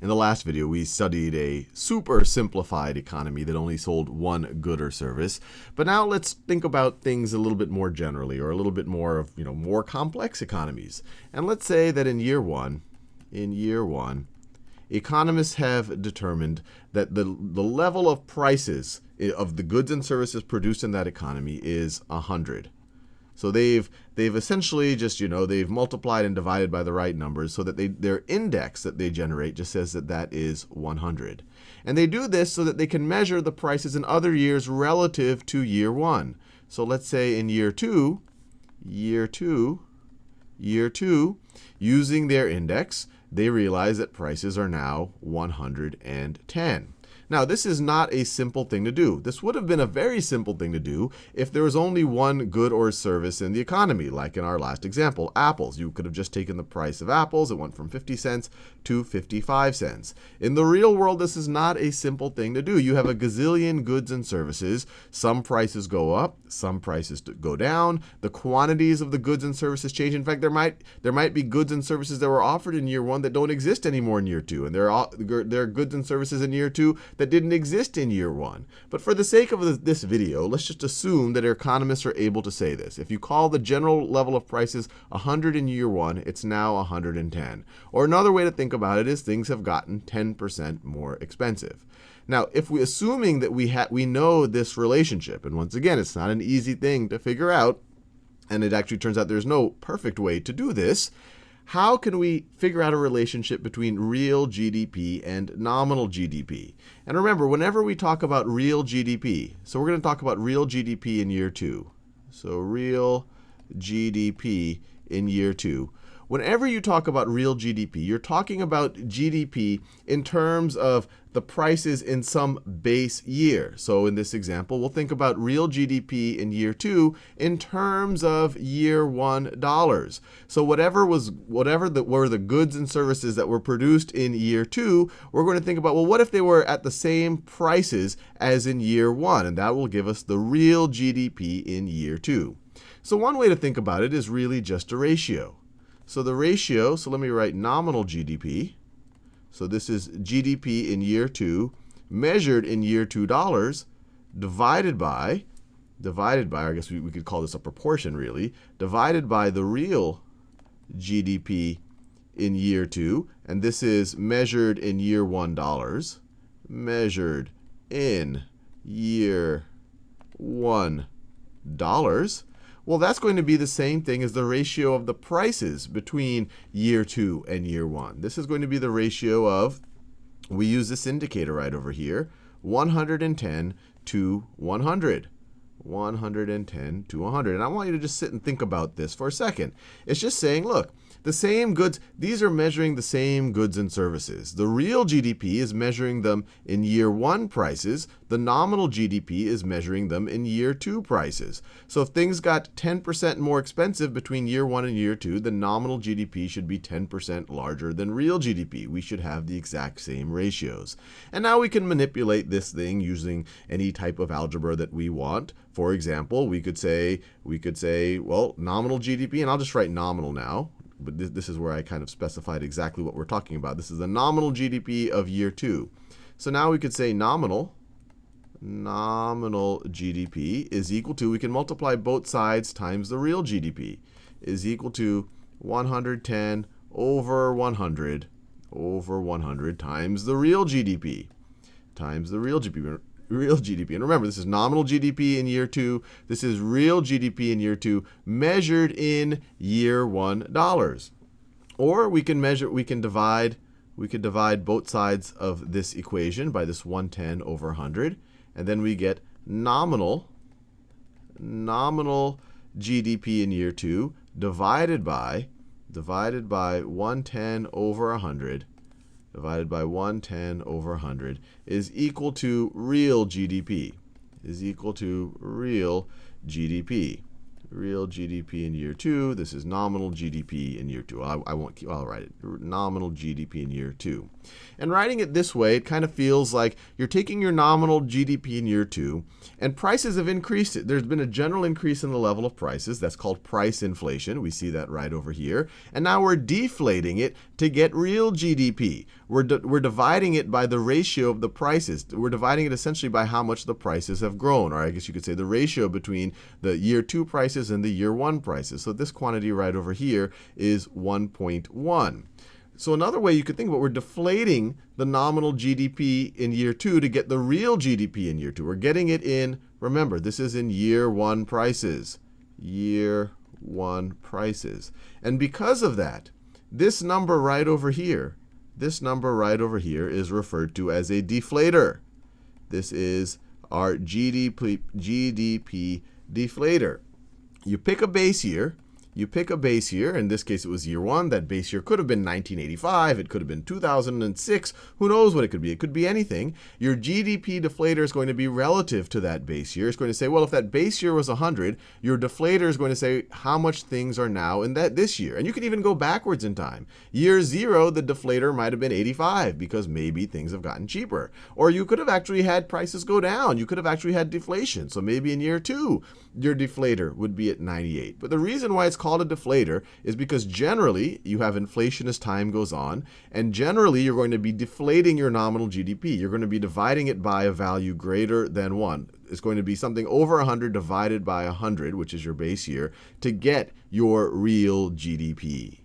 In the last video, we studied a super simplified economy that only sold one good or service. But now let's think about things a little bit more generally, or a little bit more of more complex economies. And let's say that in year one, economists have determined that the level of prices of the goods and services produced in that economy is 100. So they've essentially just, they've multiplied and divided by the right numbers so that their index that they generate just says that that is 100. And they do this so that they can measure the prices in other years relative to year one. So let's say in year two, using their index, they realize that prices are now 110. Now, this is not a simple thing to do. This would have been a very simple thing to do if there was only one good or service in the economy, like in our last example, apples. You could have just taken the price of apples. It went from 50 cents to 55 cents. In the real world, this is not a simple thing to do. You have a gazillion goods and services. Some prices go up, some prices go down. The quantities of the goods and services change. In fact, there might be goods and services that were offered in year one that don't exist anymore in year two. And there are goods and services in year two that didn't exist in year one. But for the sake of this video, let's just assume that economists are able to say this. If you call the general level of prices 100 in year one, it's now 110. Or another way to think about it is things have gotten 10% more expensive. Now, if we assuming that we know this relationship, and once again, it's not an easy thing to figure out, and it actually turns out there's no perfect way to do this, how can we figure out a relationship between real GDP and nominal GDP? And remember, whenever we talk about real GDP, so we're going to talk about real GDP in year two. So real GDP in year two. Whenever you talk about real GDP, you're talking about GDP in terms of the prices in some base year. So in this example, we'll think about real GDP in year two in terms of year one dollars. So whatever were the goods and services that were produced in year two, we're going to think about, well, what if they were at the same prices as in year one? And that will give us the real GDP in year two. So one way to think about it is really just a ratio. So the ratio, so let me write nominal GDP. So this is GDP in year two, measured in year two dollars, divided by, I guess we could call this a proportion really, divided by the real GDP in year two. And this is measured in year one dollars, measured in year one dollars. Well, that's going to be the same thing as the ratio of the prices between year two and year one. This is going to be the ratio of, we use this indicator right over here, 110 to 100. 110 to 100. And I want you to just sit and think about this for a second. It's just saying, look, the same goods, these are measuring the same goods and services. The real GDP is measuring them in year one prices. The nominal GDP is measuring them in year two prices. So if things got 10% more expensive between year one and year two, the nominal GDP should be 10% larger than real GDP. We should have the exact same ratios. And now we can manipulate this thing using any type of algebra that we want. For example, we could say, well, nominal GDP, and I'll just write nominal now. But this is where I kind of specified exactly what we're talking about. This is the nominal GDP of year two. So now we could say nominal GDP is equal to, we can multiply both sides times the real GDP, is equal to 110 over 100 times the real GDP, real GDP. And remember, this is nominal GDP in year two. This is real GDP in year two, measured in year one dollars. Or we can divide both sides of this equation by this 110 over 100, and then we get nominal GDP in year two divided by 110 over 100. Divided by 110 over 100 is equal to real GDP, real GDP in year 2. This is nominal GDP in year 2. I won't keep, I'll write it. Nominal GDP in year 2. And writing it this way, it kind of feels like you're taking your nominal GDP in year 2, and prices have increased. There's been a general increase in the level of prices. That's called price inflation. We see that right over here. And now we're deflating it to get real GDP. We're dividing it by the ratio of the prices. We're dividing it essentially by how much the prices have grown, or I guess you could say the ratio between the year 2 prices and the year 1 prices. So this quantity right over here is 1.1. So another way you could think about it, we're deflating the nominal GDP in year 2 to get the real GDP in year 2. We're getting it in, remember, this is in year 1 prices. Year 1 prices. And because of that, this number right over here, is referred to as a deflator. This is our GDP deflator. You pick a base year. In this case, it was year 1. That base year could have been 1985. It could have been 2006. Who knows what it could be? It could be anything. Your GDP deflator is going to be relative to that base year. It's going to say, well, if that base year was 100, your deflator is going to say how much things are now in this year. And you can even go backwards in time. Year 0, the deflator might have been 85 because maybe things have gotten cheaper. Or you could have actually had prices go down. You could have actually had deflation. So maybe in year 2, your deflator would be at 98. But the reason why it's called a deflator is because generally you have inflation as time goes on, and generally you're going to be deflating your nominal GDP. You're going to be dividing it by a value greater than 1. It's going to be something over 100 divided by 100, which is your base year, to get your real GDP.